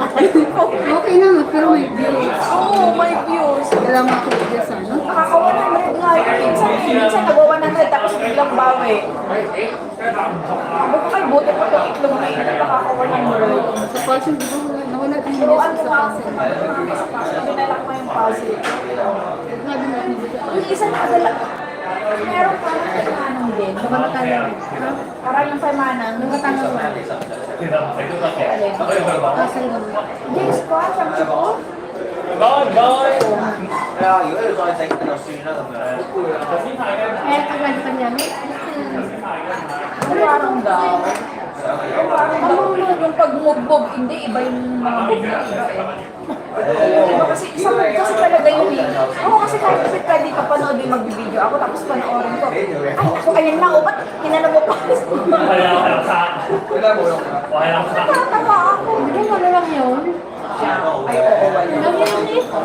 Okay naman, pero may views. Oo, may views. Kailangan ako sa ano. Nakaka-100 nga yun. Minsan nag-100 tapos biglang bawi. Sabi ko kay buti pa itong itlog na ito nakaka-100. Sa passion, di ba, nawala din Pero yung ano sa nga, passion. dinala ko yung puzzle. Nga din natin dito. Yung isa na kadala, meron pa ng kailangan din. Nakatalang. Ha? Parang yung paimanang. Nakatalang mo. Alin? Pasal mo. Yes pa, sabi ko. Eh, kagad pa niya. Parang daw. Parang daw yung pag-move-move, hindi, iba yung mga move na iba eh. Iba kasi, kasi talaga yun eh. Ako kasi kahit pwede ka panood yung mag-video ako, tapos panoorin ko. Ay, ako, ayan na, ba't hinanong mo pa? Natatawa ako. Ano lang yun? Ay, oo, wala.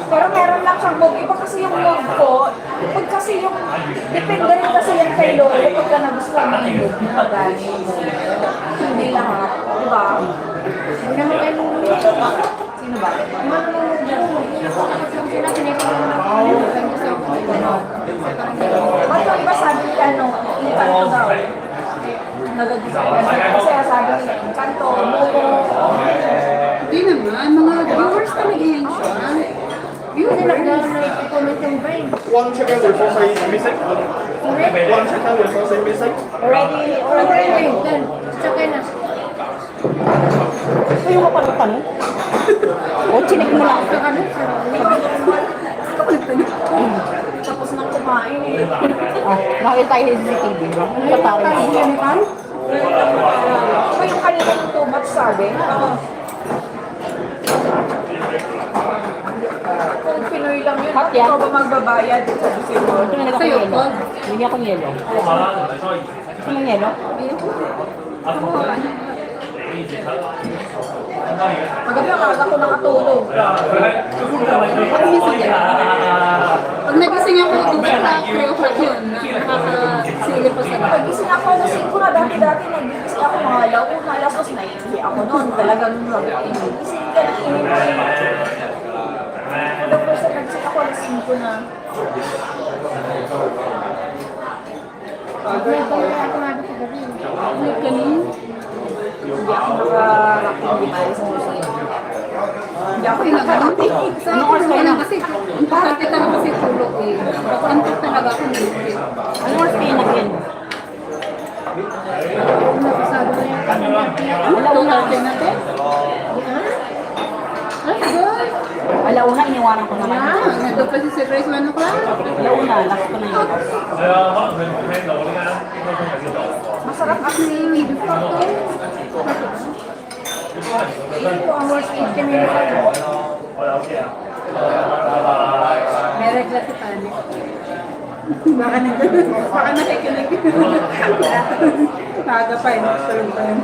Pero meron lang siyang move. Iba kasi yung move ko. Pag kasi yung, depende rin kasi yan kay Lolo. Pagka nagustuhan mo yung move na magaling mo. Hindi lahat. Diba? Hindi naman kayo nung Sino ba? Ba't yung iba sabi ni ano, Encanto daw? Nagagising kasi sabi ni Encanto, Momo. Hindi naman, mga viewers talaga yan siya. Views nila One chicken with sausage missing. One chicken with sausage missing. Already. Tsaka na. Kayo ka pa tanong? O, chinik mo lang. Tapos nang kumain eh. Nakita tayo sa CCTV, ba? Ano ka tayo? Diba yung kanina yung too much sabi? Kung Pinoy lang yun, Hot bakit yan? ikaw ba magbabayad? Sabi si Lord. Ito na Sa'yo, yelo. Paul. Hindi akong yelo. Gusto mong yelo? Magabi ang aga ko nakatulog. Ako minsan yan. Pag nagising ako, ito sa 3 o'clock yun. Nakakasilip pa sa lahat. Nagising ako, nasing ko na dati-dati nagising ako mga alauna, alas 2 na iihi ako noon. Talagang nagising ka na iihi. The first time nagising ako, alas 5 na. May kanin. Hindi ako nakarating di tayo sa museum. Hindi ako nakarating. Sa ako naman kasi, ang pakakita na kasi tulog eh. Ako antok talaga ako nilipit. Ano oras kayo nag-in? Napasado na yung Alauna. natin. Ay, good. Alauna, iniwanan ko naman. Nandun pa si Sir Grace 1 o'clock. Alauna, last ko na yun. Masarap kasi yung 2 hours 80 minutes ako. May regla si Pani. Baka nakikinig. Kaga pa yun. Tulog pa yun.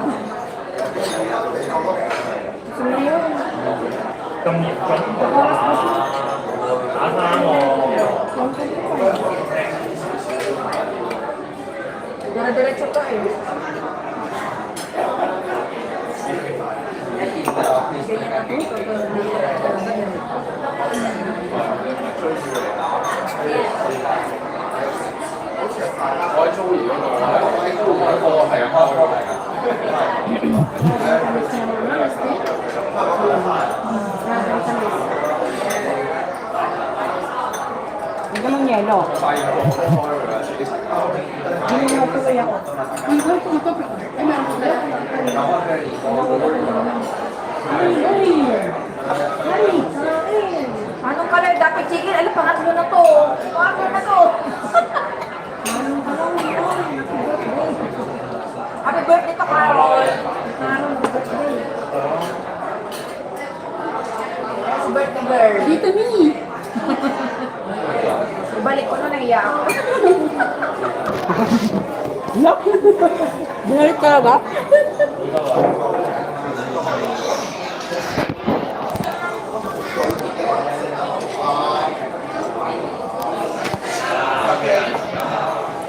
Gusto mo yun? Dire-diretso to eh. Gusto mong yelo? Hindi mo tuloy ako. Ang girl ko ito. Ay, meron ko ba? Anong color dapat chicken? Alam, pangatlo na to. Pangatlo na to. Happy birthday to Carol. Happy birthday girl. Dito ni. Balik ko na nahiya ako. Binalik talaga?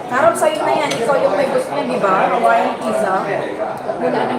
Carol, sa'yo na yan. Ikaw yung may gusto niya, di ba? Hawaiian pizza. Wala na